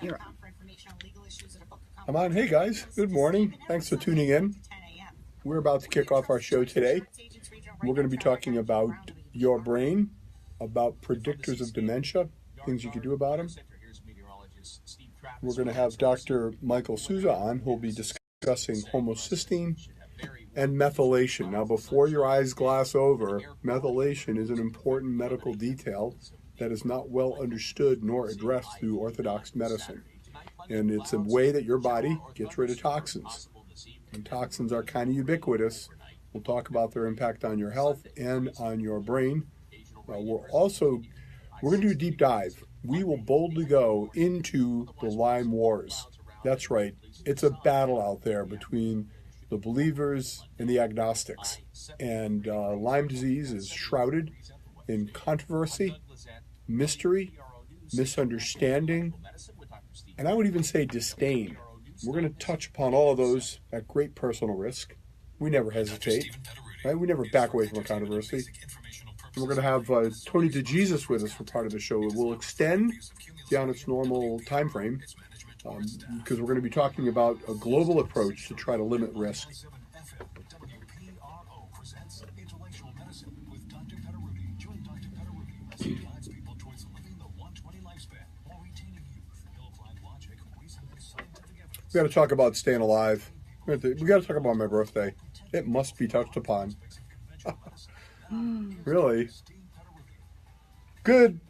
You're I'm on. Hey guys, good morning. Thanks for tuning in. We're about to kick off our show today. We're going to be talking about your brain, about predictors of dementia, things you can do about them. We're going to have Dr. Michael Souza on, who'll be discussing homocysteine and methylation. Now, before your eyes glass over, methylation is an important medical detail that is not well understood nor addressed through orthodox medicine. And it's a way that your body gets rid of toxins. And toxins are kind of ubiquitous. We'll talk about their impact on your health and on your brain. We're going to do a deep dive. We will boldly go into the Lyme wars. That's right. It's a battle out there between the believers and the agnostics. And Lyme disease is shrouded in controversy, mystery, misunderstanding, and I would even say disdain. We're going to touch upon all of those at great personal risk. We never hesitate, right? We never back away from a controversy. And we're going to have Tony DeJesus with us for part of the show. We'll extend beyond its normal time frame because we're going to be talking about a global approach to try to limit risk. We got to talk about staying alive. We got to talk about my birthday. It must be touched upon. Really? Good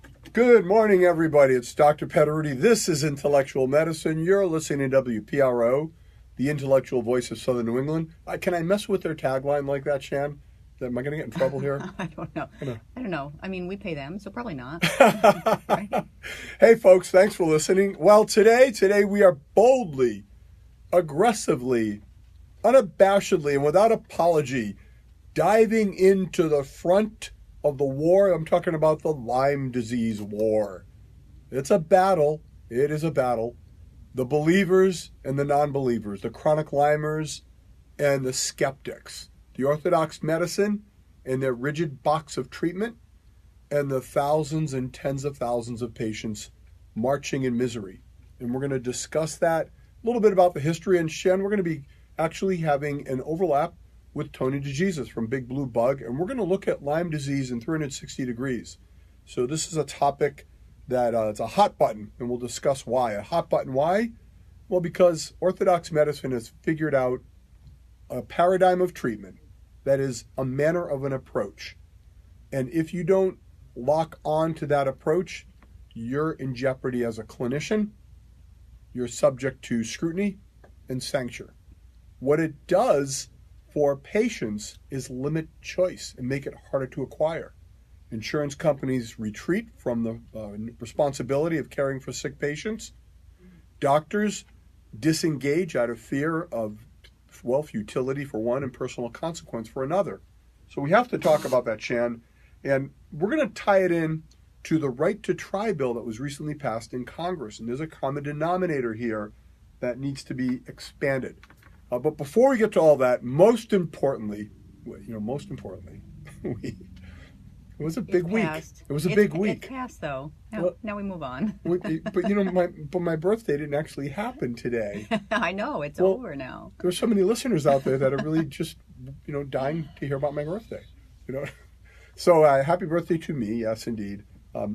morning, everybody. It's Dr. Petteruti. This is Intellectual Medicine. You're listening to WPRO, the intellectual voice of Southern New England. Can I mess with their tagline like that, Shan? Am I going to get in trouble here? I don't know. I mean, we pay them, so probably not. Right? Hey, folks, thanks for listening. Well, today we are boldly, aggressively, unabashedly, and without apology, diving into the front of the war. I'm talking about the Lyme disease war. It's a battle. It is a battle. The believers and the non-believers, the chronic Lymers and the skeptics, the orthodox medicine and their rigid box of treatment, and the thousands and tens of thousands of patients marching in misery. And we're going to discuss that, a little bit about the history. And Shen, we're going to be actually having an overlap with Tony DeJesus from Big Blue Bug, and we're going to look at Lyme disease in 360 degrees. So this is a topic that it's a hot button, and we'll discuss why. A hot button, why? Well, because orthodox medicine has figured out a paradigm of treatment that is a manner of an approach. And if you don't lock on to that approach, you're in jeopardy as a clinician. You're subject to scrutiny and censure. What it does for patients is limit choice and make it harder to acquire. Insurance companies retreat from the responsibility of caring for sick patients. Doctors disengage out of fear of, well, futility for one and personal consequence for another. So we have to talk about that, Shan. And we're going to tie it in to the right to try bill that was recently passed in Congress. And there's a common denominator here that needs to be expanded. But before we get to all that, most importantly, it was a big week. It was a big week. It passed, though. Now we move on. But my birthday didn't actually happen today. I know, it's over now. There's so many listeners out there that are really just, dying to hear about my birthday. So happy birthday to me, yes, indeed.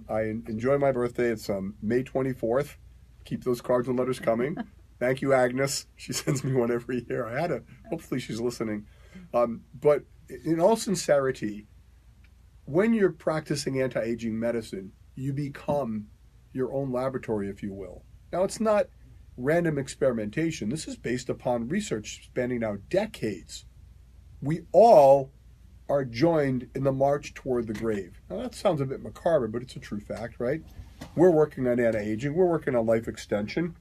I enjoy my birthday. It's May 24th. Keep those cards and letters coming. Thank you, Agnes. She sends me one every year. Hopefully she's listening. But in all sincerity, when you're practicing anti-aging medicine, you become your own laboratory, if you will. Now, it's not random experimentation. This is based upon research spanning now decades. We all are joined in the march toward the grave. Now, that sounds a bit macabre, but it's a true fact, right? We're working on anti-aging. We're working on life extension.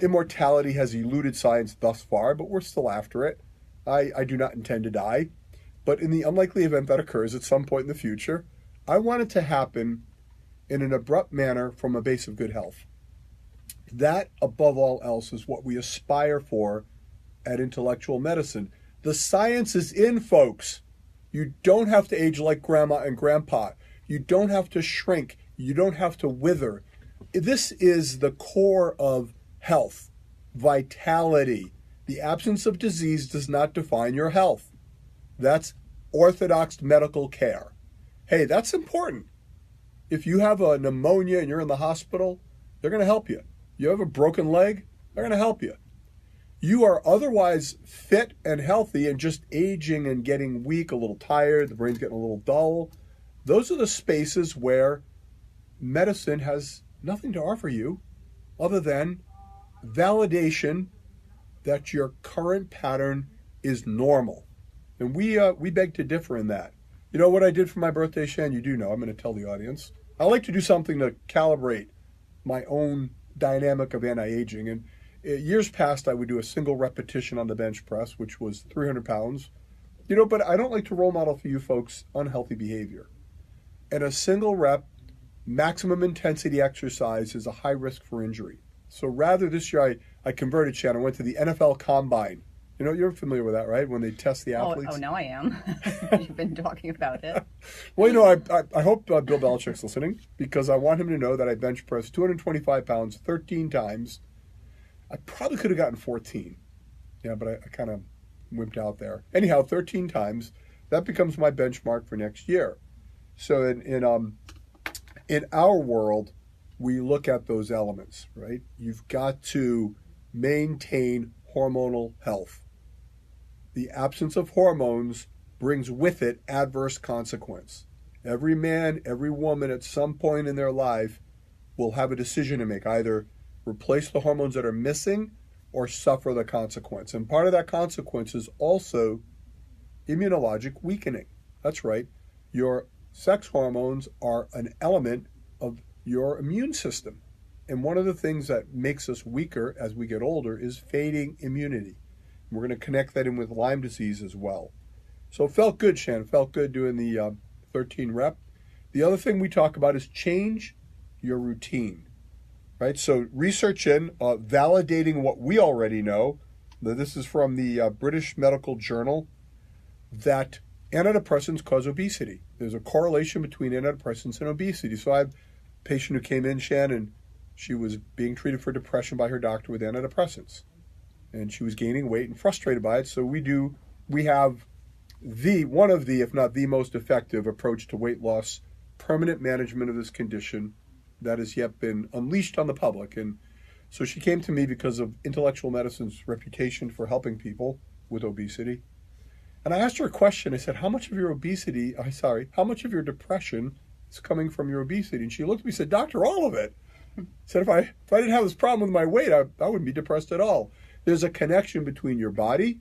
Immortality has eluded science thus far, but we're still after it. I do not intend to die. But in the unlikely event that occurs at some point in the future, I want it to happen in an abrupt manner from a base of good health. That, above all else, is what we aspire for at Intellectual Medicine. The science is in, folks. You don't have to age like grandma and grandpa. You don't have to shrink. You don't have to wither. This is the core of health, vitality. The absence of disease does not define your health. That's orthodox medical care. Hey, that's important. If you have a pneumonia and you're in the hospital, they're going to help you. You have a broken leg, they're going to help you. You are otherwise fit and healthy and just aging and getting weak, a little tired, the brain's getting a little dull. Those are the spaces where medicine has nothing to offer you other than validation that your current pattern is normal. And we beg to differ in that. You know what I did for my birthday, Shan? You do know. I'm going to tell the audience. I like to do something to calibrate my own dynamic of anti-aging. And years past, I would do a single repetition on the bench press, which was 300 pounds. You know, but I don't like to role model for you folks unhealthy behavior. And a single rep, maximum intensity exercise is a high risk for injury. So rather this year, I converted, Shan. I went to the NFL Combine. You know, you're familiar with that, right? When they test the athletes. Oh, now I am. You've been talking about it. Well, you know, I hope Bill Belichick's listening because I want him to know that I bench pressed 225 pounds 13 times. I probably could have gotten 14. Yeah, but I kind of wimped out there. Anyhow, 13 times. That becomes my benchmark for next year. So in our world, we look at those elements, right? You've got to maintain hormonal health. The absence of hormones brings with it adverse consequence. Every man, every woman at some point in their life will have a decision to make, either replace the hormones that are missing or suffer the consequence. And part of that consequence is also immunologic weakening. That's right. Your sex hormones are an element of your immune system. And one of the things that makes us weaker as we get older is fading immunity. We're going to connect that in with Lyme disease as well. So it felt good, Shannon. Felt good doing the 13 rep. The other thing we talk about is change your routine, right? So research in validating what we already know. This is from the British Medical Journal, that antidepressants cause obesity. There's a correlation between antidepressants and obesity. So I have a patient who came in, Shannon. She was being treated for depression by her doctor with antidepressants. And she was gaining weight and frustrated by it. So we have one of the, if not the most effective approach to weight loss, permanent management of this condition that has yet been unleashed on the public. And so she came to me because of intellectual medicine's reputation for helping people with obesity. And I asked her a question. I said, how much of your depression is coming from your obesity? And she looked at me and said, Doctor, all of it. Said, if I didn't have this problem with my weight, I wouldn't be depressed at all. There's a connection between your body,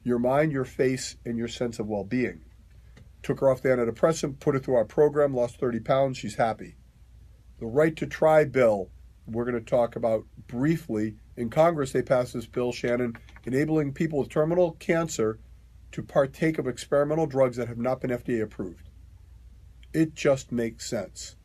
your mind, your face, and your sense of well-being. Took her off the antidepressant, put her through our program, lost 30 pounds. She's happy. The right to try bill, we're going to talk about briefly. In Congress, they passed this bill, Shannon, enabling people with terminal cancer to partake of experimental drugs that have not been FDA approved. It just makes sense.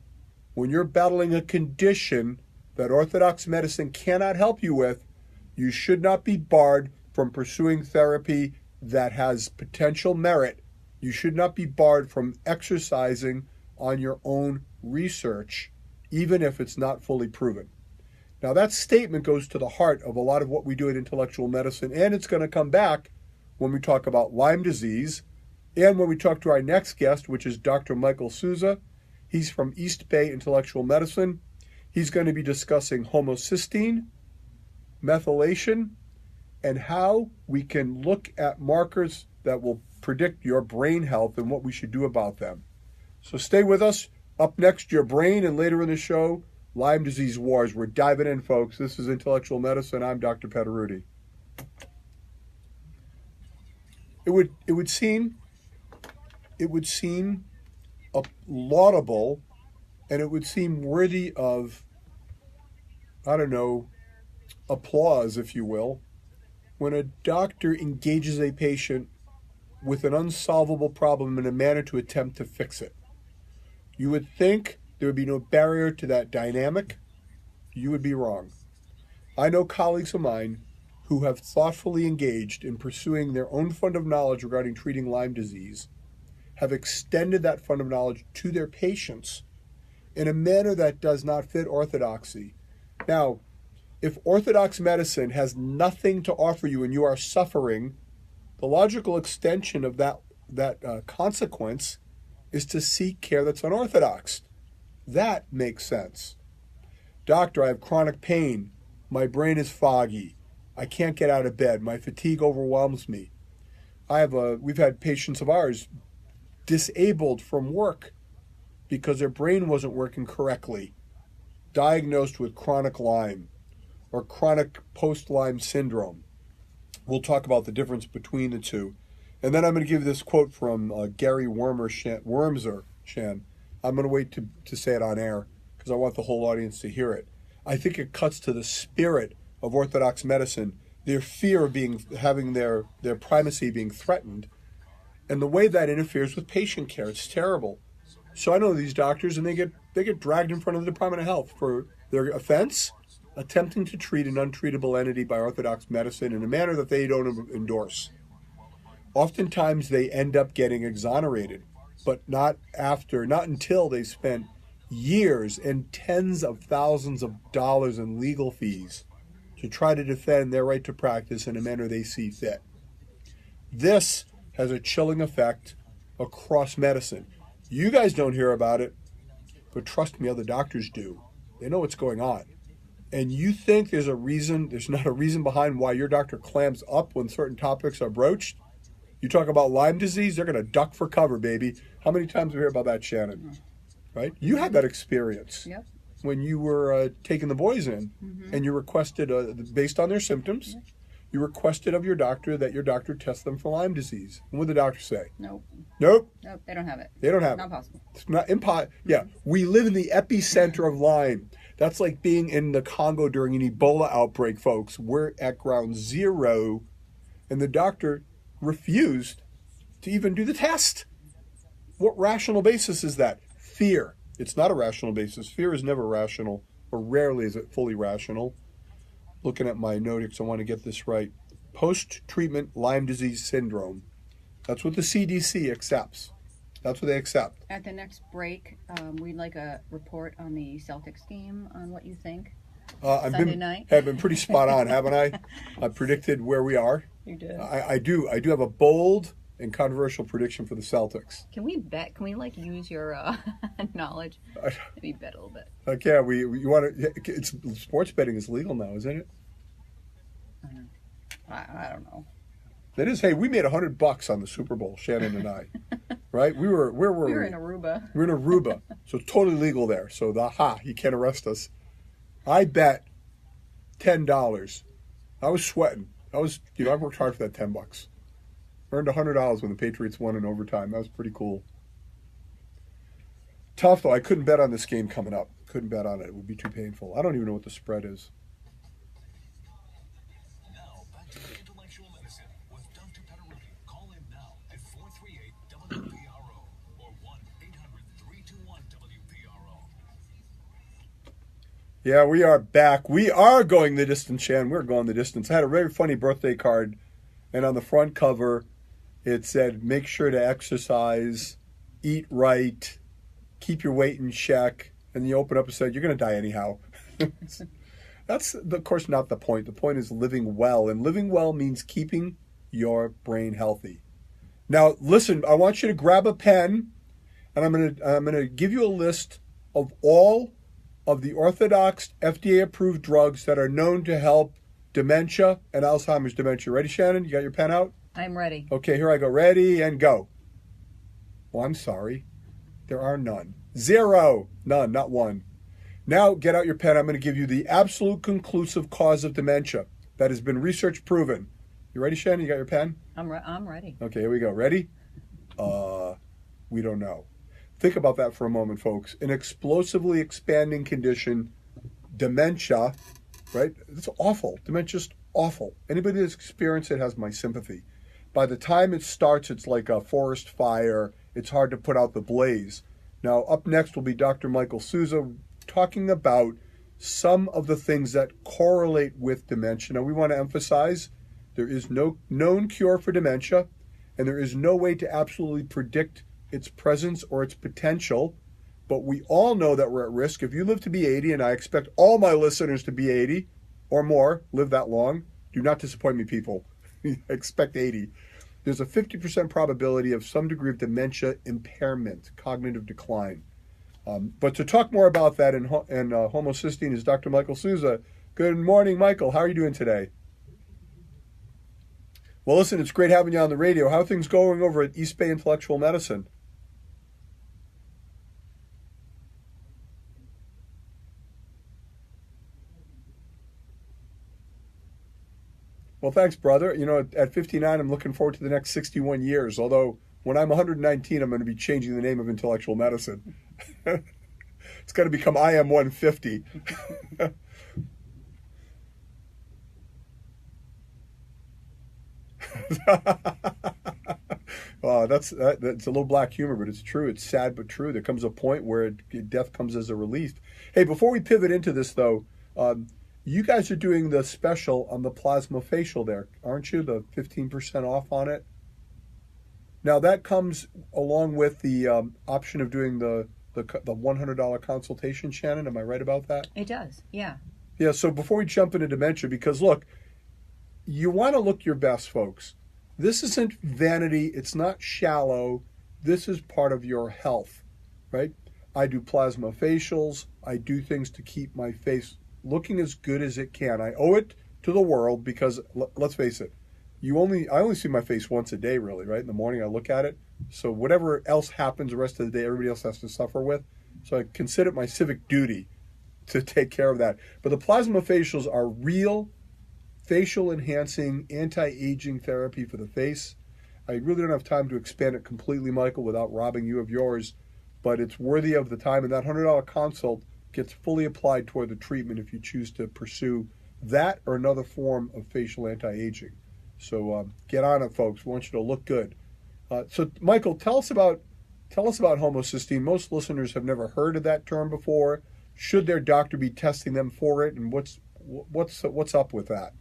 When you're battling a condition that orthodox medicine cannot help you with, you should not be barred from pursuing therapy that has potential merit. You should not be barred from exercising on your own research, even if it's not fully proven. Now, that statement goes to the heart of a lot of what we do in intellectual medicine, and it's going to come back when we talk about Lyme disease and when we talk to our next guest, which is Dr. Michael Souza. He's from East Bay Intellectual Medicine. He's going to be discussing homocysteine, methylation, and how we can look at markers that will predict your brain health and what we should do about them. So stay with us. Up next, your brain, and later in the show, Lyme disease wars. We're diving in, folks. This is Intellectual Medicine. I'm Dr. Petteruti. It would seem laudable, and it would seem worthy of, applause, if you will, when a doctor engages a patient with an unsolvable problem in a manner to attempt to fix it. You would think there would be no barrier to that dynamic. You would be wrong. I know colleagues of mine who have thoughtfully engaged in pursuing their own fund of knowledge regarding treating Lyme disease, have extended that fund of knowledge to their patients, in a manner that does not fit orthodoxy. Now, if orthodox medicine has nothing to offer you and you are suffering, the logical extension of that consequence is to seek care that's unorthodox. That makes sense. Doctor, I have chronic pain. My brain is foggy. I can't get out of bed. My fatigue overwhelms me. We've had patients of ours disabled from work because their brain wasn't working correctly, diagnosed with chronic Lyme or chronic post-Lyme syndrome. We'll talk about the difference between the two. And then I'm going to give this quote from Gary Wormser, Shan. I'm going to wait to say it on air because I want the whole audience to hear it. I think it cuts to the spirit of Orthodox medicine, their fear of having their primacy being threatened, and the way that interferes with patient care. It's terrible. So I know these doctors, and they get dragged in front of the Department of Health for their offense, attempting to treat an untreatable entity by Orthodox medicine in a manner that they don't endorse. Oftentimes they end up getting exonerated, but not until they spent years and tens of thousands of dollars in legal fees to try to defend their right to practice in a manner they see fit. This has a chilling effect across medicine. You guys don't hear about it, but trust me, other doctors do. They know what's going on. And you think there's not a reason behind why your doctor clams up when certain topics are broached? You talk about Lyme disease, they're going to duck for cover, baby. How many times have we heard about that, Shannon? Right? You had that experience. Yep. When you were taking the boys in, and you requested, based on their symptoms, you requested of your doctor that your doctor test them for Lyme disease. And what did the doctor say? Nope. Nope. Nope, they don't have it. They don't have Not it. possible. It's not impossible. Yeah, we live in the epicenter of Lyme. That's like being in the Congo during an Ebola outbreak, folks. We're at ground zero, and the doctor refused to even do the test. What rational basis is that? Fear. It's not a rational basis. Fear is never rational, or rarely is it fully rational. Looking at my notes, I want to get this right. Post-treatment Lyme disease syndrome. That's what the CDC accepts. That's what they accept. At the next break, we'd like a report on the Celtics game, on what you think. Sunday night. I've been pretty spot on, haven't I? I predicted where we are. You did. I do have a bold and controversial prediction for the Celtics. Can we bet? Can we use your knowledge? Maybe bet a little bit. Okay, you want to? It's sports betting is legal now, isn't it? I don't know. It is. Hey, we made $100 on the Super Bowl, Shannon and I. Right? Where were we? We were in Aruba. We were in Aruba, so totally legal there. So you can't arrest us. I bet $10. I was sweating. I worked hard for that $10. Earned $100 when the Patriots won in overtime. That was pretty cool. Tough, though. I couldn't bet on this game coming up. Couldn't bet on it. It would be too painful. I don't even know what the spread is. Now, back to Intellectual Medicine with Dr. Petteruti. Call in now at 438-WPRO or 1-800-321-WPRO. Yeah, we are back. We are going the distance, Shan. We're going the distance. I had a very funny birthday card, and on the front cover, it said, make sure to exercise, eat right, keep your weight in check. And you open up and said, you're going to die anyhow. That's, of course, not the point. The point is living well. And living well means keeping your brain healthy. Now, listen, I want you to grab a pen, and I'm going to give you a list of all of the orthodox FDA-approved drugs that are known to help dementia and Alzheimer's dementia. Ready, Shannon? You got your pen out? I'm ready. Okay, here I go. Ready and go. Oh, I'm sorry. There are none. Zero. None, not one. Now get out your pen. I'm going to give you the absolute conclusive cause of dementia that has been research proven. You ready, Shannon? You got your pen? I'm ready. Okay, here we go. Ready? We don't know. Think about that for a moment, folks. An explosively expanding condition, dementia, right? It's awful. Dementia's awful. Anybody that's experienced it has my sympathy. By the time it starts, it's like a forest fire. It's hard to put out the blaze. Now, up next will be Dr. Michael Souza talking about some of the things that correlate with dementia. Now, we want to emphasize there is no known cure for dementia, and there is no way to absolutely predict its presence or its potential. but we all know that we're at risk. If you live to be 80, and I expect all my listeners to be 80 or more, live that long, do not disappoint me, people. I expect 80. There's a 50% probability of some degree of dementia impairment, cognitive decline. But to talk more about that and homocysteine is Dr. Michael Souza. Good morning, Michael. How are you doing today? Well, listen, it's great having you on the radio. How are things going over at East Bay Intellectual Medicine? Well, thanks, brother. You know, at 59, I'm looking forward to the next 61 years, although when I'm 119, I'm going to be changing the name of intellectual medicine. It's going to become I am 150. That's a little black humor, but it's true. It's sad but true. There comes a point where death comes as a relief. Hey, before we pivot into this, though, you guys are doing the special on the plasma facial there, aren't you? The 15% off on it. Now that comes along with the option of doing the $100 consultation, Shannon. Am I right about that? It does, yeah. Yeah, so before we jump into dementia, because look, you want to look your best, folks. This isn't vanity. It's not shallow. This is part of your health, right? I do plasma facials. I do things to keep my face looking as good as it can. I owe it to the world because, let's face it, I only see my face once a day, really, right? In the morning I look at it. So whatever else happens the rest of the day, everybody else has to suffer with. So I consider it my civic duty to take care of that. But the plasma facials are real facial enhancing anti-aging therapy for the face. I really don't have time to expand it completely, Michael, without robbing you of yours, but it's worthy of the time, and that $100 consult gets fully applied toward the treatment if you choose to pursue that or another form of facial anti-aging. So get on it, folks. We want you to look good. So, Michael, tell us about homocysteine. Most listeners have never heard of that term before. Should their doctor be testing them for it, and what's up with that?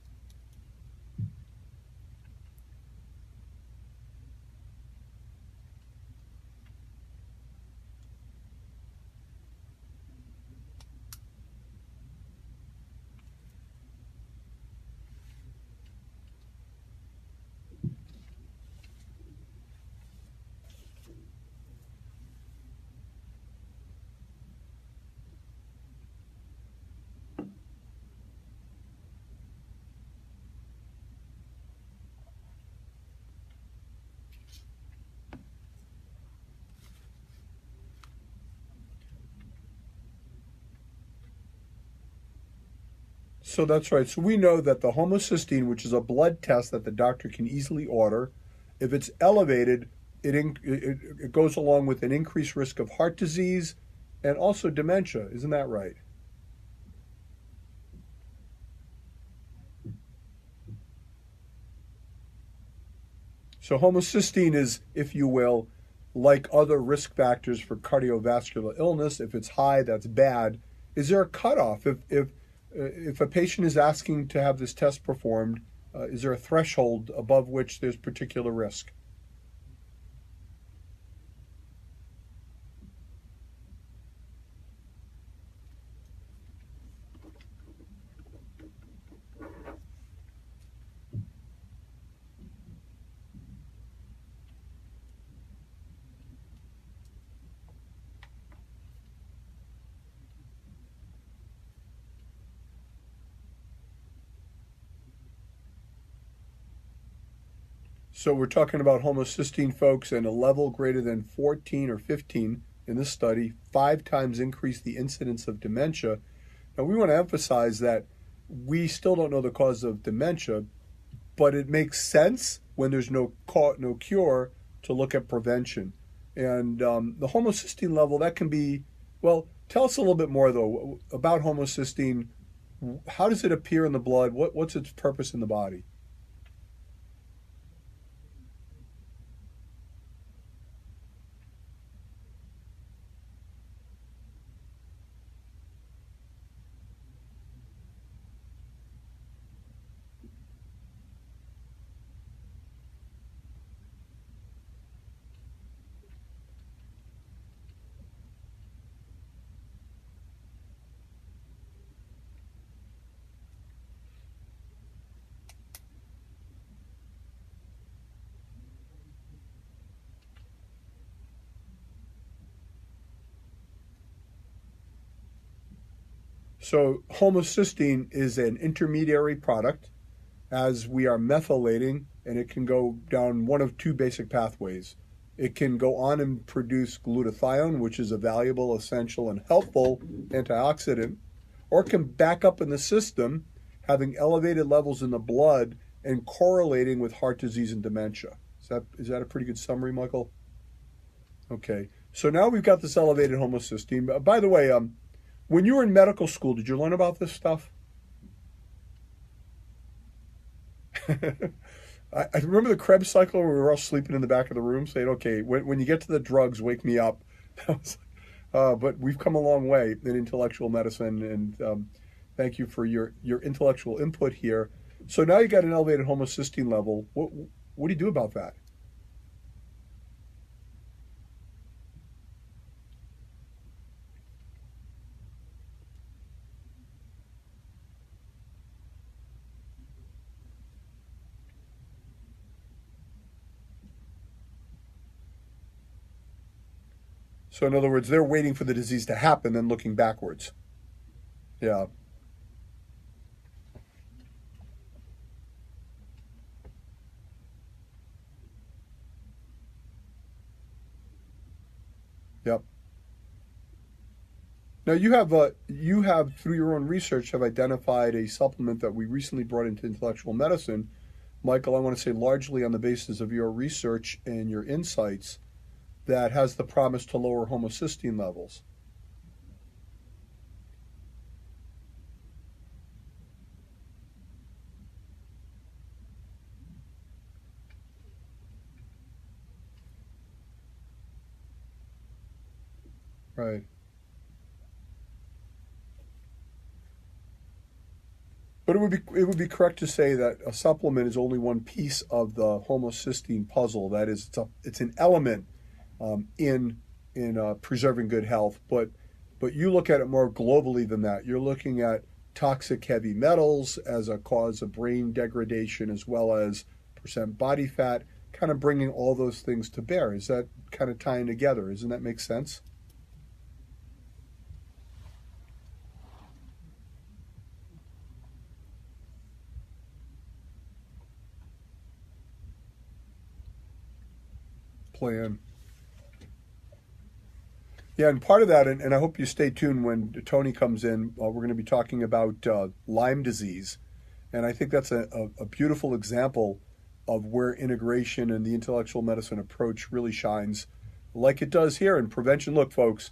So that's right. So we know that the homocysteine, which is a blood test that the doctor can easily order, if it's elevated, it goes along with an increased risk of heart disease and also dementia. Isn't that right? So homocysteine is, if you will, like other risk factors for cardiovascular illness. If it's high, that's bad. Is there a cutoff? If a patient is asking to have this test performed, is there a threshold above which there's particular risk? So we're talking about homocysteine, folks, and a level greater than 14 or 15 in this study, 5 times increased the incidence of dementia. Now, we want to emphasize that we still don't know the cause of dementia, but it makes sense when there's no cure to look at prevention. And the homocysteine level, that can be, well, tell us a little bit more, though, about homocysteine. How does it appear in the blood? What's its purpose in the body? So homocysteine is an intermediary product as we are methylating, and it can go down one of two basic pathways. It can go on and produce glutathione, which is a valuable, essential, and helpful antioxidant, or it can back up in the system, having elevated levels in the blood and correlating with heart disease and dementia. Is that a pretty good summary, Michael? Okay. So now we've got this elevated homocysteine. By the way, when you were in medical school, did you learn about this stuff? I remember the Krebs cycle where we were all sleeping in the back of the room saying, okay, when you get to the drugs, wake me up. But we've come a long way in intellectual medicine, and thank you for your intellectual input here. So now you got an elevated homocysteine level. What do you do about that? So in other words, they're waiting for the disease to happen and looking backwards. Yeah. Yep. Now you have through your own research have identified a supplement that we recently brought into intellectual medicine. Michael, I want to say largely on the basis of your research and your insights, that has the promise to lower homocysteine levels. Right. But it would be correct to say that a supplement is only one piece of the homocysteine puzzle. That is, it's an element in preserving good health. But you look at it more globally than that. You're looking at toxic heavy metals as a cause of brain degradation, as well as percent body fat, kind of bringing all those things to bear. Is that kind of tying together? Doesn't that make sense? Plan. Yeah, and part of that, and I hope you stay tuned when Tony comes in. We're going to be talking about Lyme disease, and I think that's a beautiful example of where integration and the intellectual medicine approach really shines, like it does here in prevention. Look, folks,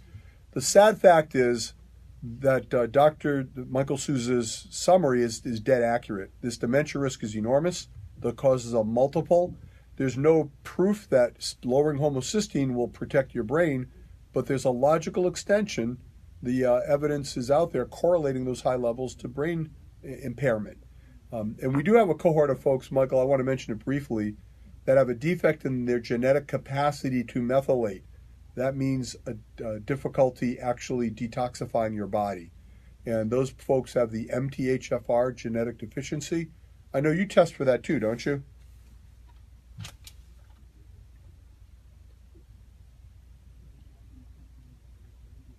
the sad fact is that Dr. Michael Souza's summary is dead accurate. This dementia risk is enormous. The causes are multiple. There's no proof that lowering homocysteine will protect your brain, but there's a logical extension. The evidence is out there correlating those high levels to brain impairment. And we do have a cohort of folks, Michael, I want to mention it briefly, that have a defect in their genetic capacity to methylate. That means a difficulty actually detoxifying your body. And those folks have the MTHFR genetic deficiency. I know you test for that too, don't you?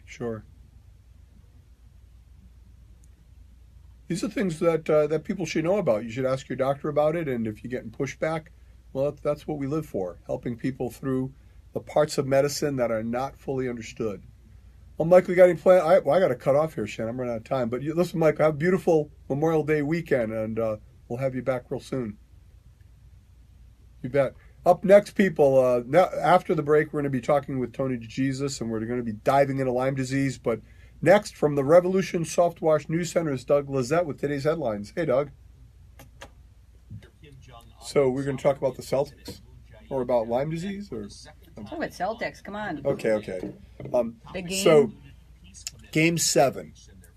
Sure. These are things that people should know about. You should ask your doctor about it, and if you're getting pushback, well, that's what we live for, helping people through the parts of medicine that are not fully understood. Well, Michael, you got any plan? I got to cut off here, Shan. I'm running out of time. But listen, Michael, have a beautiful Memorial Day weekend, and we'll have you back real soon. You bet. Up next, people, now, after the break, we're going to be talking with Tony DeJesus, and we're going to be diving into Lyme disease. But next, from the Revolution Soft Wash News Center is Doug Lizette with today's headlines. Hey, Doug. So we're going to talk about the Celtics, or about Lyme disease, or Oh, it's Celtics. Come on. okay. Big game. So, Game 7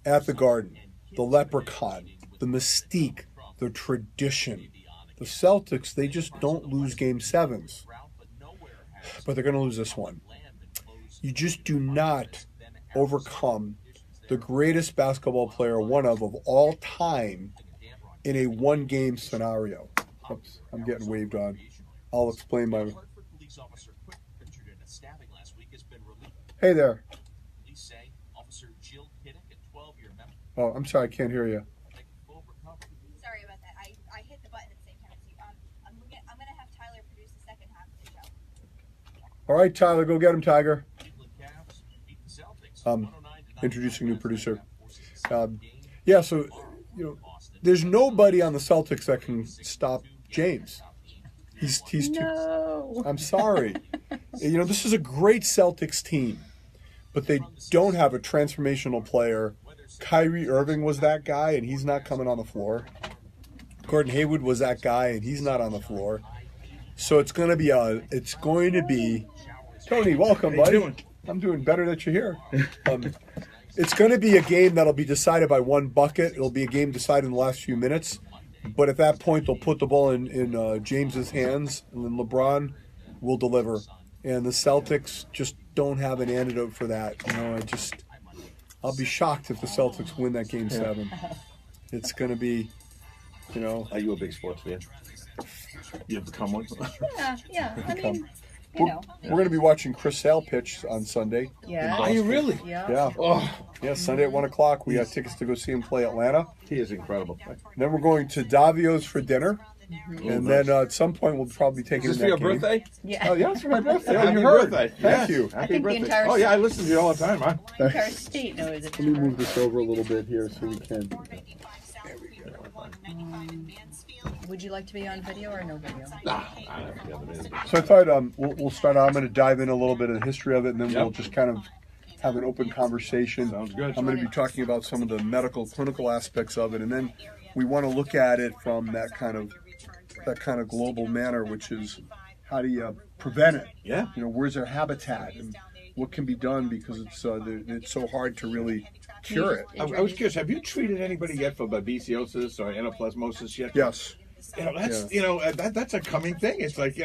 at the Garden, the Leprechaun, the mystique, the tradition. The Celtics, they just don't lose Game 7s, but they're going to lose this one. You just do not overcome the greatest basketball player, one of all time, in a one-game scenario. Oops, I'm getting waved on. I'll explain my... Hey there. Oh, I'm sorry, I can't hear you. Sorry about that. I hit the button at the same time as you. I'm gonna have Tyler produce the second half of the show. All right, Tyler, go get him, Tiger. Introducing new producer. Yeah, so there's nobody on the Celtics that can stop James. He's no. I'm sorry. This is a great Celtics team, but they don't have a transformational player. Kyrie Irving was that guy, and he's not coming on the floor. Gordon Hayward was that guy, and he's not on the floor. So it's going to be Tony, welcome, buddy. How you doing? I'm doing better that you're here. It's going to be a game that'll be decided by one bucket. It'll be a game decided in the last few minutes. But at that point, they'll put the ball in James's hands, and then LeBron will deliver. And the Celtics just don't have an antidote for that. I'll be shocked if the Celtics win that Game 7. It's going to be, Are you a big sports fan? You have become one? Yeah. I mean, We're going to be watching Chris Sale pitch on Sunday. Yeah. Are you really? Yeah. Oh, Yeah, Sunday at 1 o'clock. We got tickets to go see him play Atlanta. he is incredible. Then we're going to Davio's for dinner. And then at some point, we'll probably be taking Is this in for that your game. birthday? Yeah. Oh, yeah, it's for my birthday. Oh, Happy you heard. birthday. Thank Yes. you. Happy think the birthday. entire- Oh, yeah, I listen to you all the time, huh? The entire state knows it's Let me move this over a little bit here so we can. Would you like to be on video or no video? So I thought we'll start out. I'm going to dive in a little bit of the history of it, and then we'll Yep. just kind of have an open conversation. Sounds good. I'm going to be talking about some of the medical, clinical aspects of it, and then we want to look at it from that kind of global manner, which is how do you prevent it? Yeah. Where's their habitat and what can be done because it's so hard to really cure it. I was curious, have you treated anybody yet for babesiosis or anaplasmosis yet? Yes. That's a coming thing. It's like,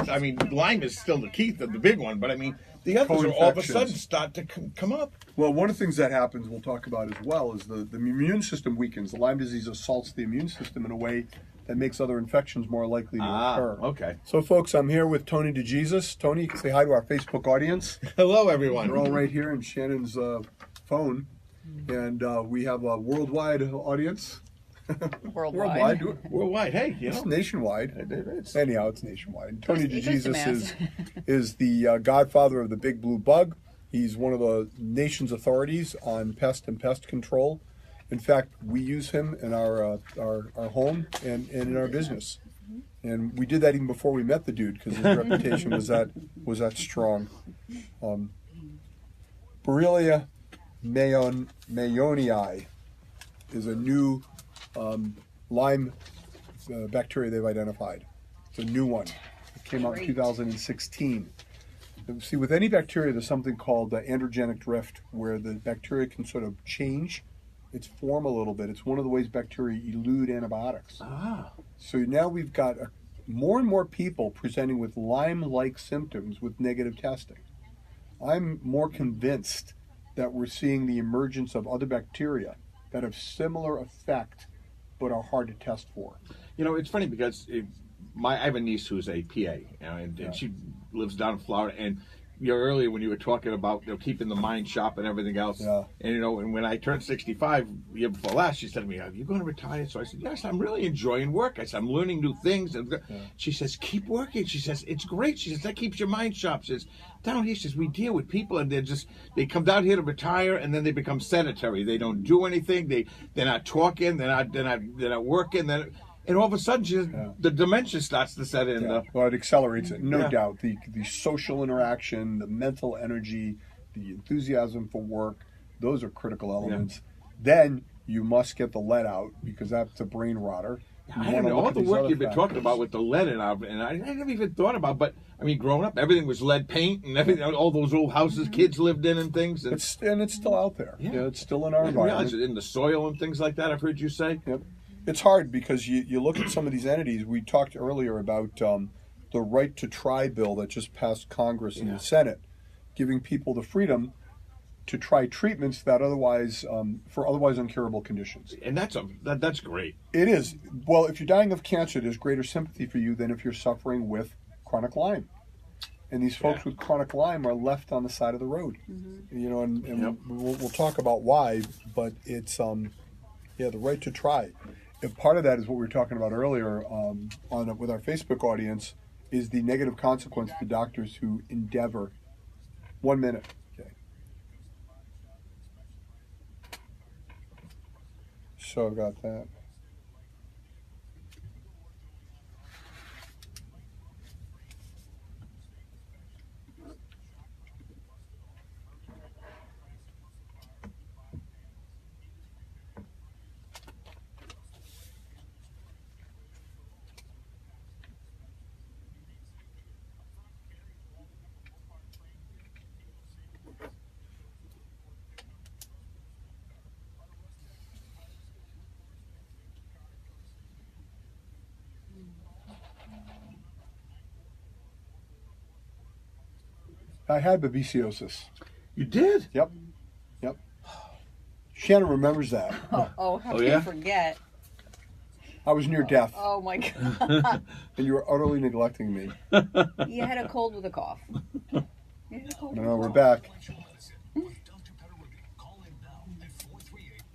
I mean, Lyme is still the key, the big one, but I mean, the others are all of a sudden start to come up. Well, one of the things that happens, we'll talk about as well, is the immune system weakens. The Lyme disease assaults the immune system in a way that makes other infections more likely to occur. Okay. So, folks, I'm here with Tony DeJesus. Tony, you can say hi to our Facebook audience. Hello, everyone. We're all right here in Shannon's phone, and we have a worldwide audience. Worldwide. Worldwide, hey, It's nationwide. It is. Anyhow, it's nationwide. Tony It's just a DeJesus is the godfather of the big blue bug. He's one of the nation's authorities on pest and pest control. In fact, we use him in our home and in our business. And we did that even before we met the dude because his reputation was that strong. Borrelia mayonii is a new Lyme bacteria they've identified. It's a new one. It came out in 2016. See, with any bacteria, there's something called androgenic drift, where the bacteria can sort of change its form a little bit. It's one of the ways bacteria elude antibiotics. So now we've got more and more people presenting with Lyme-like symptoms with negative testing. I'm more convinced that we're seeing the emergence of other bacteria that have similar effect but are hard to test for. It's funny because I have a niece who's a PA, and she lives down in Florida. And earlier when you were talking about keeping the mind sharp and everything else, and and when I turned 65 the year before last, she said to me, "Are you going to retire?" So I said, "Yes, I'm really enjoying work." I said, "I'm learning new things." And she says, "Keep working." She says, "It's great." She says, "That keeps your mind sharp." She says, "Down here," she says, "we deal with people, and they come down here to retire, and then they become sedentary. They don't do anything. They're not talking. They're not working. And all of a sudden, the dementia starts to set in. Well, it accelerates it, no doubt. The social interaction, the mental energy, the enthusiasm for work, those are critical elements. Then you must get the lead out because that's a brain rotter. I don't know, all the work you've been talking about with the lead and I never even thought about, but I mean, growing up, everything was lead paint and everything, all those old houses kids lived in and things. And it's still out there. Yeah. It's still in our I didn't realize environment. it in the soil and things like that, I've heard you say. Yep. It's hard because you look at some of these entities. We talked earlier about the right to try bill that just passed Congress and the Senate, giving people the freedom to try treatments that for otherwise incurable conditions. And that's great. It is. Well, if you're dying of cancer, there's greater sympathy for you than if you're suffering with chronic Lyme. and these folks with chronic Lyme are left on the side of the road. You know, and we'll talk about why, but it's the right to try. And part of that is what we were talking about earlier with our Facebook audience, is the negative consequence to doctors who endeavor. 1 minute. Okay. So I've got that. I had babesiosis. You did? Yep. Shannon remembers that. How can you forget? I was near death, Oh my God. and you were utterly neglecting me. You had a cold with a cough. You had a cold with a No, we're cough. back. Intellectual medicine with Dr. Petteruti. Call in now at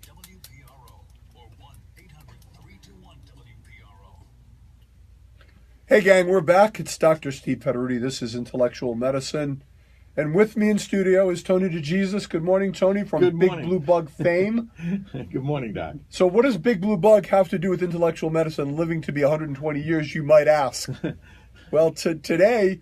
438-WPRO or 1-800-321-WPRO. Hey gang, we're back. It's Dr. Steve Petteruti. This is Intellectual Medicine. And with me in studio is Tony DeJesus. Good morning, Tony, from Good Big morning. Blue Bug fame. Good morning, Doc. So what does Big Blue Bug have to do with intellectual medicine, living to be 120 years, you might ask? Well, today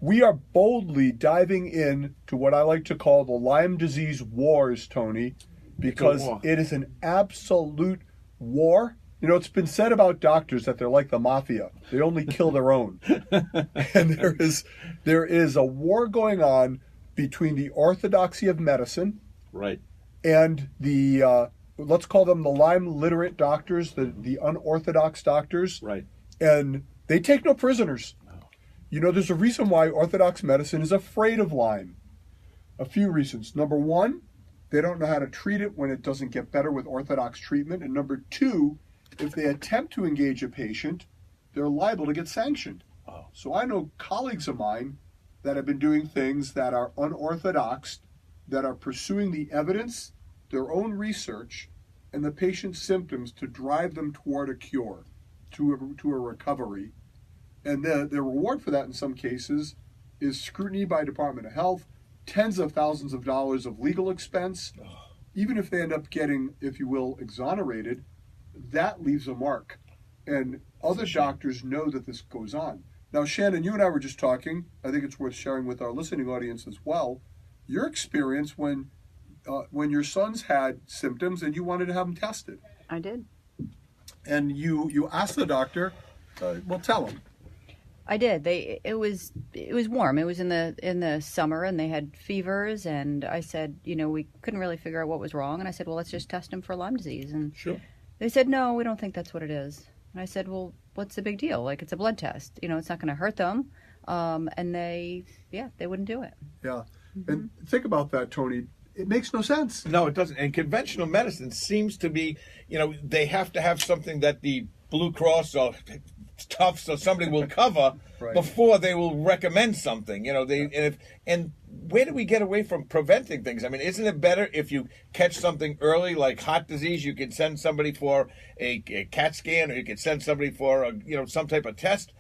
we are boldly diving in to what I like to call the Lyme disease wars, Tony, because war. it is an absolute war. You know, it's been said about doctors that they're like the mafia. They only kill their own. And there is a war going on between the orthodoxy of medicine Right. and the, let's call them the Lyme literate doctors, the unorthodox doctors. Right. And they take no prisoners. You know, there's a reason why orthodox medicine is afraid of Lyme. A few reasons. Number one, they don't know how to treat it when it doesn't get better with orthodox treatment. And number two, if they attempt to engage a patient, they're liable to get sanctioned. Oh. So I know colleagues of mine that have been doing things that are unorthodox, that are pursuing the evidence, their own research, and the patient's symptoms to drive them toward a cure, to a recovery. And the reward for that in some cases is scrutiny by Department of Health, tens of thousands of dollars of legal expense. Even if they end up getting, if you will, exonerated, that leaves a mark. And other doctors know that this goes on. Now, Shannon, you and I were just talking. I think it's worth sharing with our listening audience as well. Your experience when your sons had symptoms and you wanted to have them tested. I did. And you asked the doctor, well, tell him. I did. It was warm. It was in the summer, and they had fevers. And I said, we couldn't really figure out what was wrong. And I said, well, let's just test them for Lyme disease. And Sure. they said, no, we don't think that's what it is. And I said, well, what's the big deal? Like, it's a blood test. It's not going to hurt them. And they wouldn't do it. Yeah. And think about that, Tony. It makes no sense. No, it doesn't. And conventional medicine seems to be, they have to have something that the Blue Cross or Tufts or somebody will cover Right. before they will recommend something. And where do we get away from preventing things? I mean, isn't it better if you catch something early, like heart disease? You can send somebody for a CAT scan, or you can send somebody for some type of test,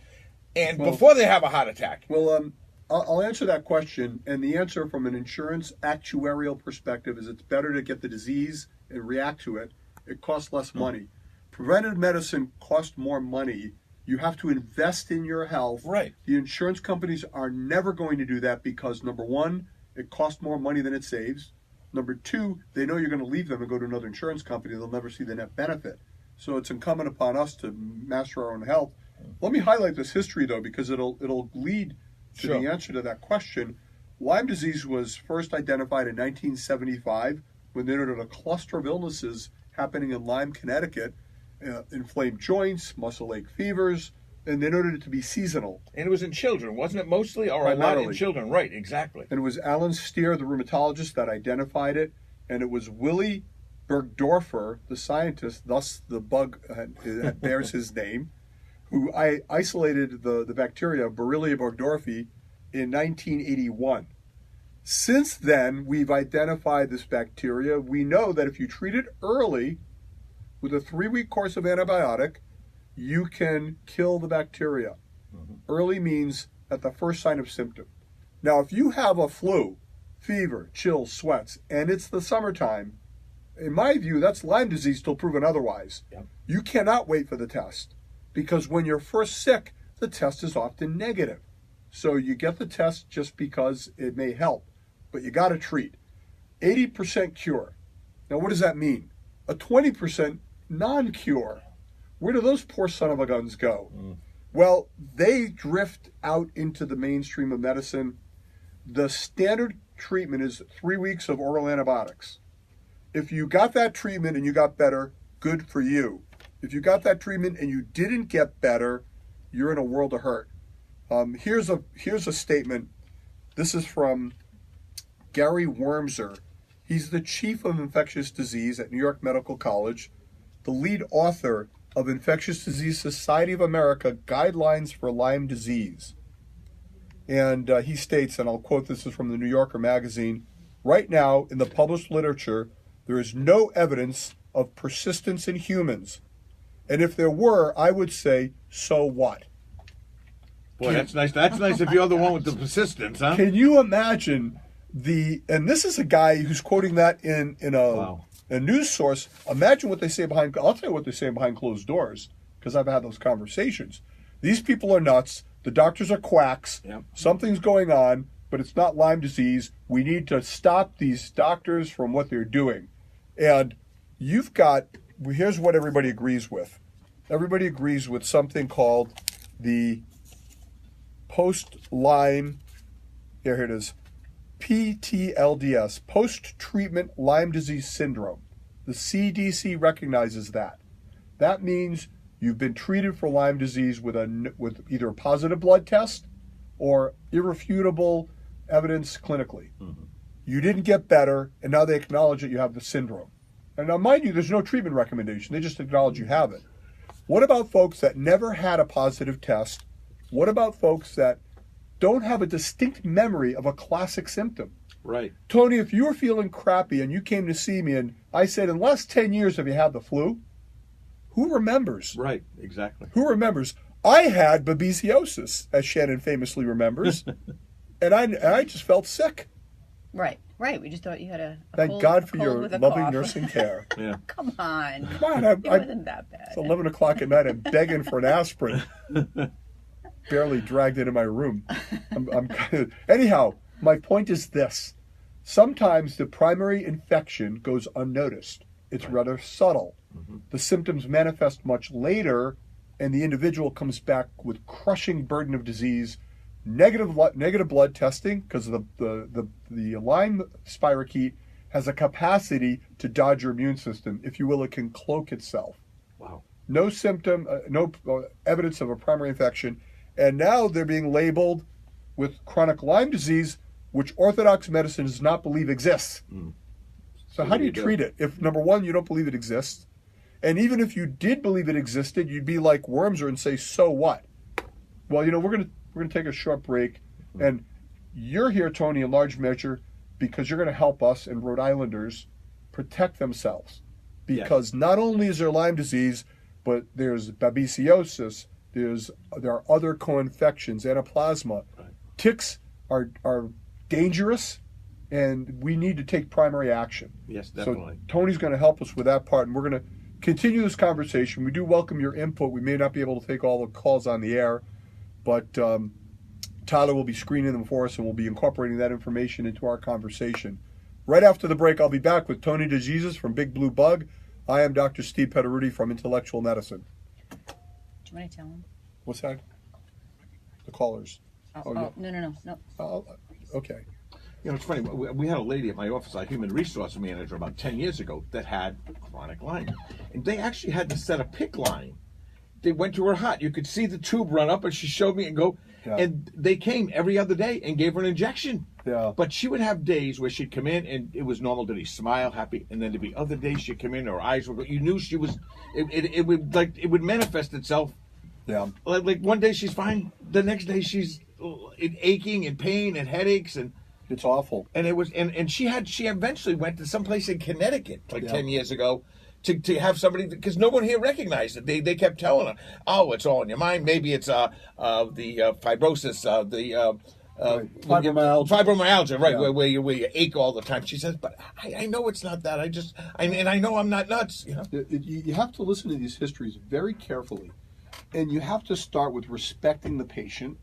and before they have a heart attack. Well, I'll answer that question, and the answer from an insurance actuarial perspective is it's better to get the disease and react to it. It costs less money. Preventive medicine costs more money. You have to invest in your health. Right. The insurance companies are never going to do that because, number one, it costs more money than it saves. Number two, they know you're going to leave them and go to another insurance company. They'll never see the net benefit. So it's incumbent upon us to master our own health. Let me highlight this history, though, because it'll lead to the answer to that question. Lyme disease was first identified in 1975 when they noted a cluster of illnesses happening in Lyme, Connecticut, inflamed joints, muscle ache fevers, and they noted it to be seasonal. And it was in children, wasn't it mostly? Or a lot in Primarily. children, right, exactly. And it was Alan Steer, the rheumatologist, that identified it, and it was Willy Bergdorfer, the scientist, thus the bug bears his name, who isolated the bacteria Borrelia burgdorferi in 1981. Since then, we've identified this bacteria. We know that if you treat it early with a 3-week course of antibiotic, you can kill the bacteria. Early means at the first sign of symptom. Now, if you have a flu, fever, chills, sweats, and it's the summertime, in my view, that's Lyme disease till proven otherwise. Yep. You cannot wait for the test, because when you're first sick, the test is often negative. So you get the test just because it may help, but you got to treat. 80% cure. Now, what does that mean? A 20% non-cure. Where do those poor son of a guns go? Well, they drift out into the mainstream of medicine. The standard treatment is 3 weeks of oral antibiotics. If you got that treatment and you got better, good for you. If you got that treatment and you didn't get better, you're in a world of hurt. Here's a statement. This is from Gary Wormser. He's the chief of infectious disease at New York Medical College, the lead author of Infectious Disease Society of America Guidelines for Lyme Disease. And he states, and I'll quote, this is from the New Yorker magazine, right now in the published literature, there is no evidence of persistence in humans. And if there were, I would say, so what? Boy, that's nice. That's nice if you're the one with the persistence, huh? Can you imagine and this is a guy who's quoting that in a news source. Imagine what they say I'll tell you what they say behind closed doors, because I've had those conversations. These people are nuts. The doctors are quacks. Yep. Something's going on, but it's not Lyme disease. We need to stop these doctors from what they're doing. And here's what everybody agrees with. Everybody agrees with something called the post-Lyme, here it is, PTLDS, post-treatment Lyme disease syndrome. The CDC recognizes that. That means you've been treated for Lyme disease with either a positive blood test or irrefutable evidence clinically. You didn't get better, and now they acknowledge that you have the syndrome. And now, mind you, there's no treatment recommendation. They just acknowledge you have it. What about folks that never had a positive test? What about folks that don't have a distinct memory of a classic symptom? Right. Tony, if you were feeling crappy and you came to see me and I said, in the last 10 years, have you had the flu? Who remembers? Right, exactly. Who remembers? I had babesiosis, as Shannon famously remembers, and I just felt sick. Right. We just thought you had a Thank cold, God for cold your with a loving cough. nursing care. Yeah. Come on. Come on, It wasn't that bad. it's 11 o'clock at night. I'm begging for an aspirin. Barely dragged into my room. Anyhow, my point is this. Sometimes the primary infection goes unnoticed. It's rather subtle. The symptoms manifest much later, and the individual comes back with crushing burden of disease, negative blood testing, because the Lyme spirochete has a capacity to dodge your immune system. If you will, it can cloak itself. Wow. No symptom, no evidence of a primary infection, and now they're being labeled with chronic Lyme disease, which Orthodox medicine does not believe exists. So how do you treat it? If, number one, you don't believe it exists, and even if you did believe it existed, you'd be like Wormser and say, so what? Well, we're gonna take a short break, and you're here, Tony, in large measure because you're going to help us and Rhode Islanders protect themselves. Because not only is there Lyme disease, but there's babesiosis, there are other co-infections, anaplasma. Right. Ticks are dangerous, and we need to take primary action. Yes, definitely. So Tony's going to help us with that part, and we're going to continue this conversation. We do welcome your input. We may not be able to take all the calls on the air, but Tyler will be screening them for us, and we'll be incorporating that information into our conversation. Right after the break, I'll be back with Tony DeJesus from Big Blue Bug. I am Dr. Steve Petteruti from Intellectual Medicine. Do you want to tell him? What's that? The callers. No. Okay. It's funny. We had a lady at my office, a human resource manager, about 10 years ago that had chronic Lyme. And they actually had to set a PICC line. They went to her hut. You could see the tube run up, and she showed me and go. Yeah. And they came every other day and gave her an injection. Yeah. But she would have days where she'd come in and it was normal to smile, happy, and then there'd be other days she'd come in, her eyes would go. You knew she was. It would manifest itself. Yeah. Like one day she's fine, the next day she's aching and pain and headaches and. It's awful. And it was, and she eventually went to someplace in Connecticut like 10 years ago to have somebody, because no one here recognized it. They kept telling her, oh, it's all in your mind. Maybe it's the fibrosis, fibromyalgia, right? Yeah. Where you ache all the time. She says, but I know it's not that. I know I'm not nuts. You know, You have to listen to these histories very carefully, and you have to start with respecting the patient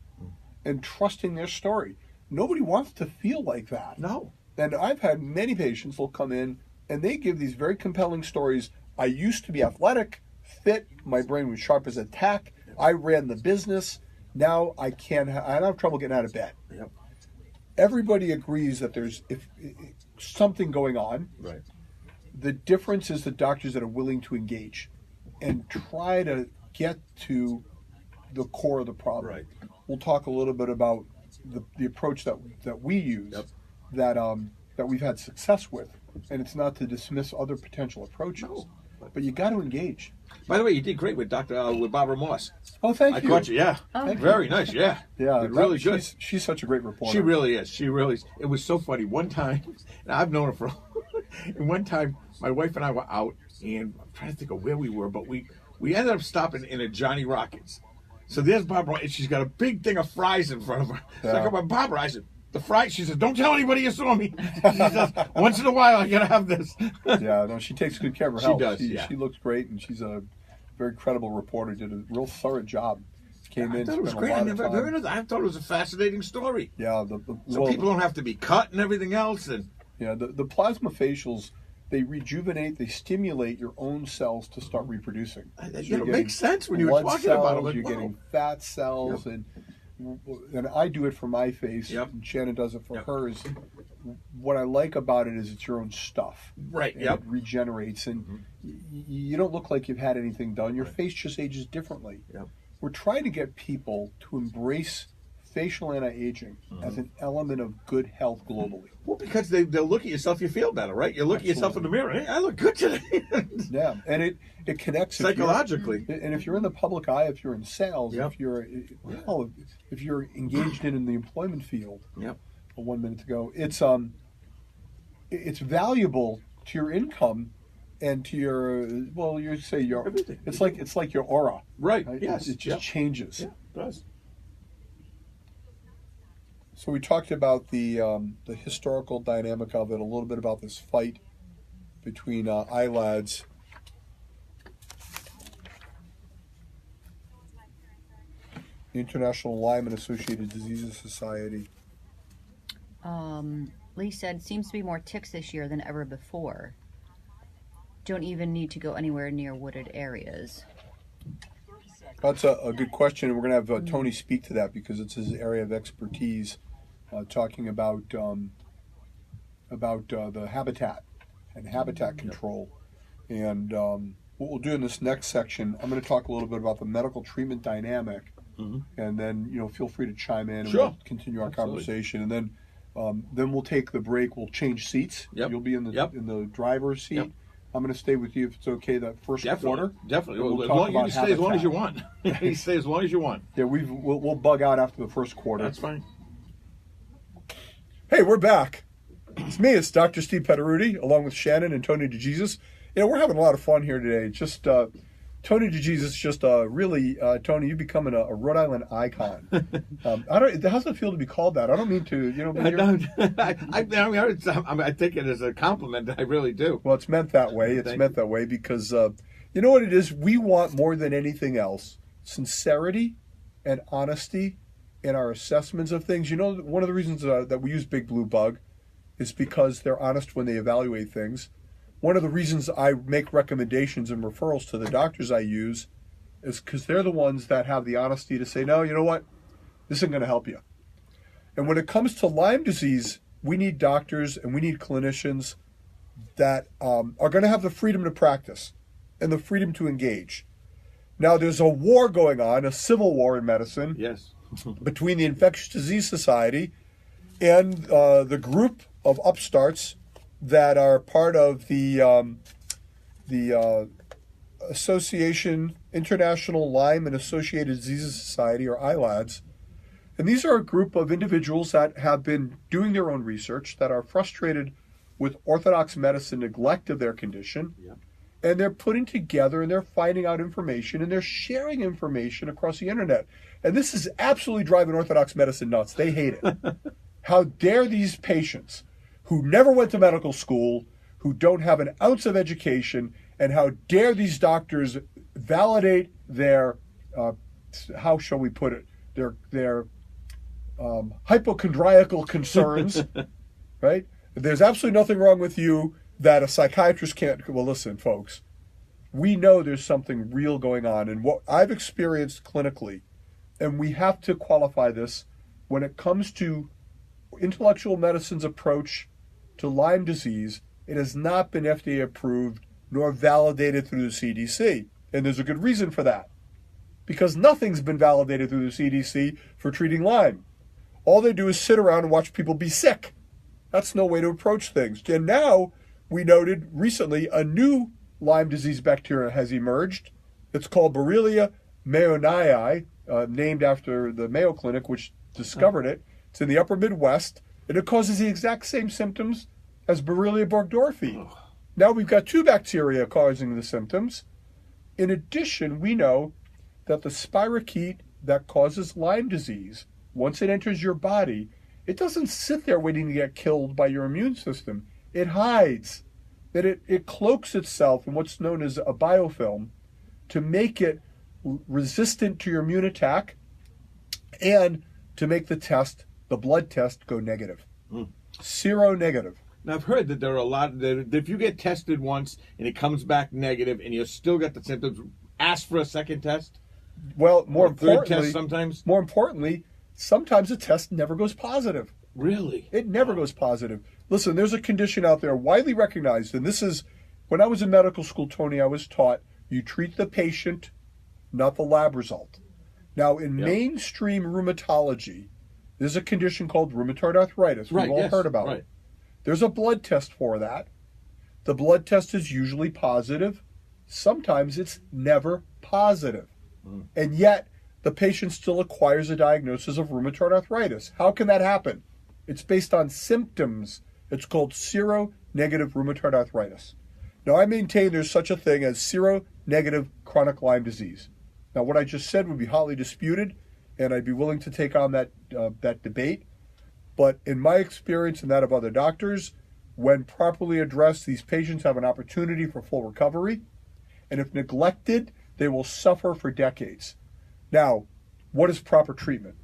and trusting their story. Nobody wants to feel like that. No. And I've had many patients will come in and they give these very compelling stories. I used to be athletic, fit, my brain was sharp as a tack. I ran the business. Now I have trouble getting out of bed. Yep. Everybody agrees that there's if something going on. Right. The difference is the doctors that are willing to engage and try to get to the core of the problem. Right. We'll talk a little bit about the approach that we use, that we've had success with, and it's not to dismiss other potential approaches, but you got to engage. By the way, you did great with with Barbara Moss. Oh, thank you. I caught you. Yeah. Oh. Very nice. Yeah. Yeah, Did really good. She's such a great reporter. She really is. She really is. It was so funny. One time, and I've known her for. And one time, my wife and I were out, and I'm trying to think of where we were, but we ended up stopping in a Johnny Rockets. So there's Barbara, and she's got a big thing of fries in front of her. So I go by Barbara. I said, the fries? She said, don't tell anybody you saw me. She says, once in a while, I got to have this. Yeah, no, she takes good care of her health. Does, She looks great, and she's a very credible reporter. Did a real thorough job. Came in, I thought it was spent a great. lot I of never time. heard of that. I thought it was a fascinating story. Yeah, So people don't have to be cut and everything else. And the plasma facials, they rejuvenate, they stimulate your own cells to start reproducing. it makes sense when you were talking about it. Like, You're getting fat cells, and I do it for my face, and Shannon does it for hers. What I like about it is it's your own stuff. Right, It regenerates, and you don't look like you've had anything done. Your face just ages differently. Yep. We're trying to get people to embrace facial anti-aging as an element of good health globally. Well, because they'll look at yourself, you feel better, right? You look at yourself in the mirror. Hey, I look good today. Yeah, and it connects Psychologically. And if you're in the public eye, if you're in sales, Yep. if you're engaged in the employment field, Yep. 1 minute to go, it's valuable to your income and to your Everything. it's like your aura, Right. right? Yes. It just changes. Yeah, it does. So we talked about the historical dynamic of it, a little bit about this fight between ILADs. The International Lyme and Associated Diseases Society. Lee said, seems to be more ticks this year than ever before. Don't even need to go anywhere near wooded areas. That's a good question, and we're going to have Tony speak to that because it's his area of expertise, talking about the habitat and habitat control. And what we'll do in this next section, I'm going to talk a little bit about the medical treatment dynamic, and then feel free to chime in and we'll continue our conversation. And then we'll take the break. We'll change seats. Yep. You'll be in the driver's seat. Yep. I'm going to stay with you if it's okay that first quarter. Definitely. We'll As talk long, you about can stay as long as you habitat. want. You stay as long as you want. Yeah, we'll bug out after the first quarter. That's fine. Hey, we're back. It's me. It's Dr. Steve Petteruti, along with Shannon and Tony DeJesus. We're having a lot of fun here today. Just Tony DeJesus, just really, Tony, you're becoming a Rhode Island icon. How's it feel to be called that? I don't mean to, I take it as a compliment. I really do. Well, it's meant that way. It's meant that way because you know what it is? We want more than anything else sincerity and honesty in our assessments of things. One of the reasons that we use Big Blue Bug is because they're honest when they evaluate things. One of the reasons I make recommendations and referrals to the doctors I use is because they're the ones that have the honesty to say, no, you know what? This isn't going to help you. And when it comes to Lyme disease, we need doctors and we need clinicians that are going to have the freedom to practice and the freedom to engage. Now, there's a war going on, a civil war in medicine, Yes. between the Infectious Disease Society and the group of upstarts that are part of the Association International Lyme and Associated Diseases Society, or ILADS, And these are a group of individuals that have been doing their own research, that are frustrated with orthodox medicine neglect of their condition. Yeah. And they're putting together and they're finding out information and they're sharing information across the internet. And this is absolutely driving orthodox medicine nuts. They hate it. How dare these patients who never went to medical school, who don't have an ounce of education, and how dare these doctors validate their, how shall we put it, their hypochondriacal concerns, right? There's absolutely nothing wrong with you that a psychiatrist can't. Well, listen, folks, we know there's something real going on. And what I've experienced clinically, and we have to qualify this, when it comes to intellectual medicine's approach to Lyme disease, it has not been FDA approved nor validated through the CDC. And there's a good reason for that. Because nothing's been validated through the CDC for treating Lyme. All they do is sit around and watch people be sick. That's no way to approach things. And now, we noted recently a new Lyme disease bacteria has emerged. It's called Borrelia mayonnaii, named after the Mayo Clinic, which discovered it. It's in the upper Midwest, and it causes the exact same symptoms as Borrelia burgdorferi. Now we've got two bacteria causing the symptoms. In addition, we know that the spirochete that causes Lyme disease, once it enters your body, it doesn't sit there waiting to get killed by your immune system. It hides. That it cloaks itself in what's known as a biofilm to make it resistant to your immune attack and to make the blood test, go negative. Seronegative. Now, I've heard that there are a lot, that if you get tested once and it comes back negative and you still got the symptoms, ask for a second test? Well, more third importantly, test sometimes? More importantly, sometimes a test never goes positive. Really? It never goes positive. Listen, there's a condition out there widely recognized, and this is, when I was in medical school, Tony, I was taught you treat the patient, not the lab result. Now, in mainstream rheumatology, there's a condition called rheumatoid arthritis. We've all heard about it. There's a blood test for that. The blood test is usually positive. Sometimes it's never positive. And yet, the patient still acquires a diagnosis of rheumatoid arthritis. How can that happen? It's based on symptoms. It's called seronegative rheumatoid arthritis. Now, I maintain there's such a thing as seronegative chronic Lyme disease. Now, what I just said would be hotly disputed, and I'd be willing to take on that debate. But in my experience and that of other doctors, when properly addressed, these patients have an opportunity for full recovery. And if neglected, they will suffer for decades. Now, what is proper treatment?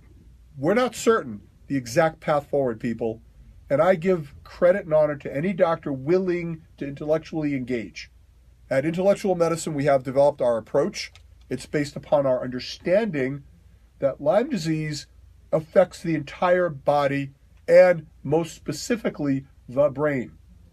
We're not certain the exact path forward, people. And I give credit and honor to any doctor willing to intellectually engage. At Intellectual Medicine, we have developed our approach. It's based upon our understanding that Lyme disease affects the entire body and most specifically the brain.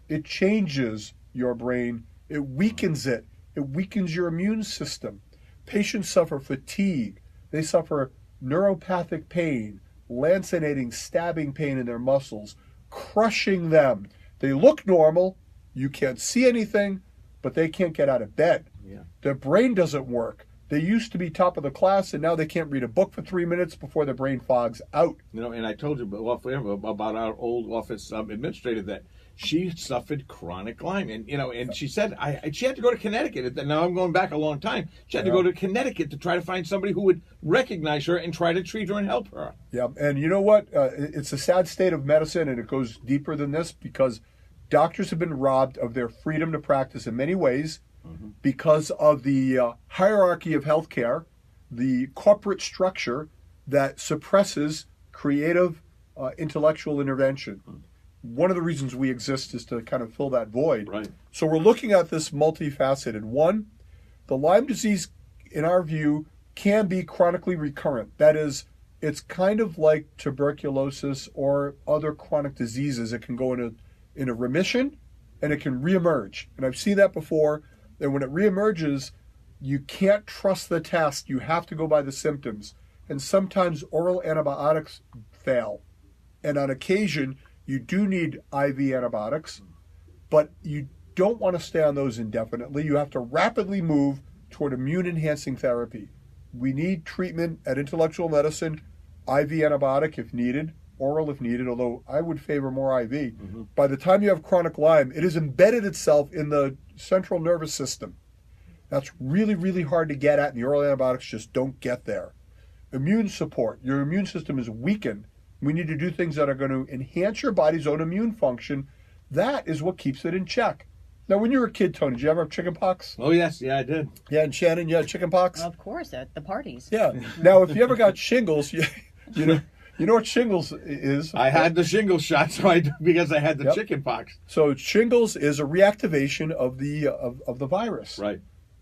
It changes your brain. It weakens it. It weakens your immune system. Patients suffer fatigue. They suffer neuropathic pain, lancinating, stabbing pain in their muscles, crushing them. They look normal. You can't see anything, but they can't get out of bed. Yeah. Their brain doesn't work. They used to be top of the class, and now they can't read a book for 3 minutes before their brain fogs out. You know, and I told you about our old office administrator that she suffered chronic Lyme, and and she said she had to go to Connecticut. Now I'm going back a long time. She had to go to Connecticut to try to find somebody who would recognize her and try to treat her and help her. Yeah, and you know what? It's a sad state of medicine, and it goes deeper than this because doctors have been robbed of their freedom to practice in many ways. Because of the hierarchy of healthcare, the corporate structure that suppresses creative intellectual intervention. One of the reasons we exist is to kind of fill that void. Right. So we're looking at this multifaceted. One, the Lyme disease, in our view, can be chronically recurrent. That is, it's kind of like tuberculosis or other chronic diseases. It can go in a remission, and it can reemerge. And I've seen that before. And when it reemerges, you can't trust the test. You have to go by the symptoms. And sometimes oral antibiotics fail. And on occasion, you do need IV antibiotics, but you don't want to stay on those indefinitely. You have to rapidly move toward immune-enhancing therapy. We need treatment at Intellectual Medicine IV antibiotic if needed, oral if needed, although I would favor more IV. By the time you have chronic Lyme, it has embedded itself in the central nervous system. That's really, really hard to get at, and the oral antibiotics just don't get there. Immune support. Your immune system is weakened. We need to do things that are going to enhance your body's own immune function. That is what keeps it in check. Now, when you were a kid, Tony, did you ever have chicken pox? Oh, yes. Yeah, I did. Yeah, and Shannon, you had chicken pox? Of course, at the parties. Yeah. Now, if you ever got shingles, you know what shingles is? I had the shingle shot because I had the chicken pox. So shingles is a reactivation of the virus. Right.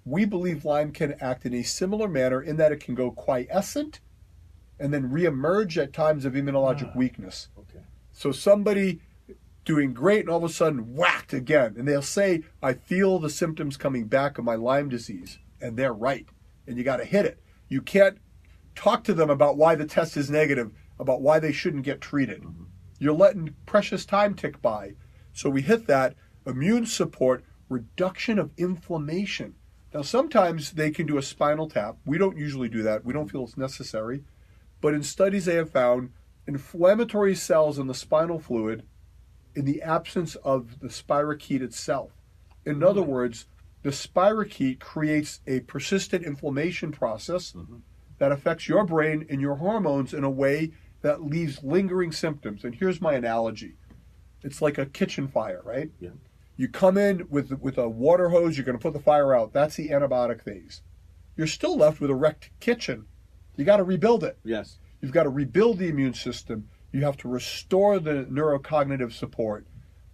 We believe Lyme can act in a similar manner in that it can go quiescent and then reemerge at times of immunologic weakness. Okay. So somebody doing great and all of a sudden whacked again. And they'll say, I feel the symptoms coming back of my Lyme disease. And they're right. And you got to hit it. You can't talk to them about why the test is negative, about why they shouldn't get treated. You're letting precious time tick by. So we hit that. Immune support, reduction of inflammation. Now, sometimes they can do a spinal tap. We don't usually do that. We don't feel it's necessary. But in studies, they have found inflammatory cells in the spinal fluid in the absence of the spirochete itself. In other words, the spirochete creates a persistent inflammation process that affects your brain and your hormones in a way that leaves lingering symptoms. And here's my analogy. It's like a kitchen fire, right? Yeah. You come in with a water hose, you're going to put the fire out. That's the antibiotic phase. You're still left with a wrecked kitchen. You got to rebuild it. Yes. You've got to rebuild the immune system. You have to restore the neurocognitive support.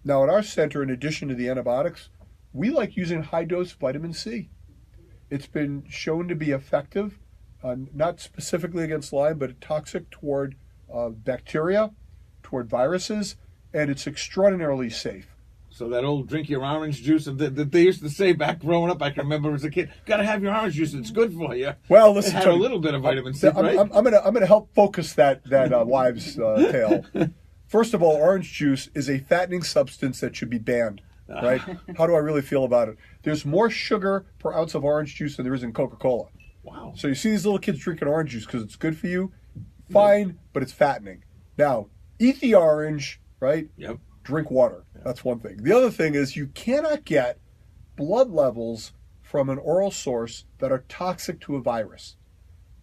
Now, at our center, in addition to the antibiotics, we like using high-dose vitamin C. It's been shown to be effective, not specifically against Lyme, but toxic toward bacteria, toward viruses, and it's extraordinarily safe. So that old drink your orange juice that they used to say back growing up, I can remember as a kid, got to have your orange juice, it's good for you. Well, listen, it had Tony, a little bit of vitamin C, I'm, right? I'm gonna help focus that wives' tale. First of all, orange juice is a fattening substance that should be banned. Right? How do I really feel about it? There's more sugar per ounce of orange juice than there is in Coca-Cola. Wow. So you see these little kids drinking orange juice because it's good for you. Fine, but it's fattening. Now, eat the orange, right? Yep. Drink water. That's one thing. The other thing is you cannot get blood levels from an oral source that are toxic to a virus.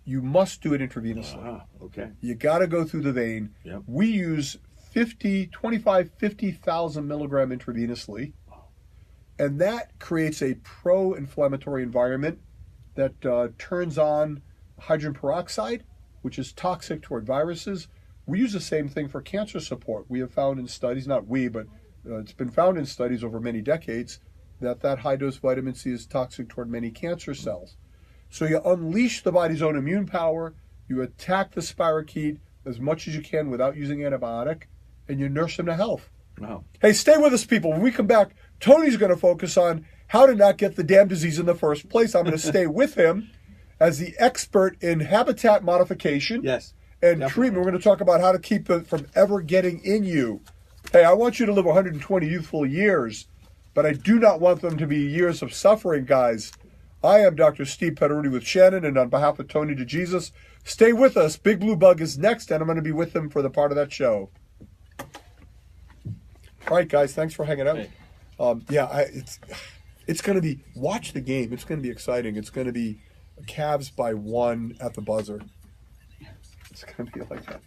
You must do it intravenously. Okay. You got to go through the vein. Yep. We use 50,000 milligram intravenously, and that creates a pro-inflammatory environment that turns on hydrogen peroxide, which is toxic toward viruses. We use the same thing for cancer support. We have found in studies, not we, but it's been found in studies over many decades that high-dose vitamin C is toxic toward many cancer cells. So you unleash the body's own immune power, you attack the spirochete as much as you can without using antibiotic, and you nurse them to health. Wow. Hey, stay with us, people. When we come back, Tony's going to focus on how to not get the damn disease in the first place. I'm going to stay with him as the expert in habitat modification Yes. and Definitely. treatment. We're going to talk about how to keep it from ever getting in you. Hey, I want you to live 120 youthful years, but I do not want them to be years of suffering, guys. I am Dr. Steve Petteruti with Shannon, and on behalf of Tony DeJesus, stay with us. Big Blue Bug is next, and I'm going to be with him for the part of that show. All right, guys, thanks for hanging out. Hey. It's going to be, watch the game. It's going to be exciting. It's going to be Cavs by 1 at the buzzer. It's going to be like that.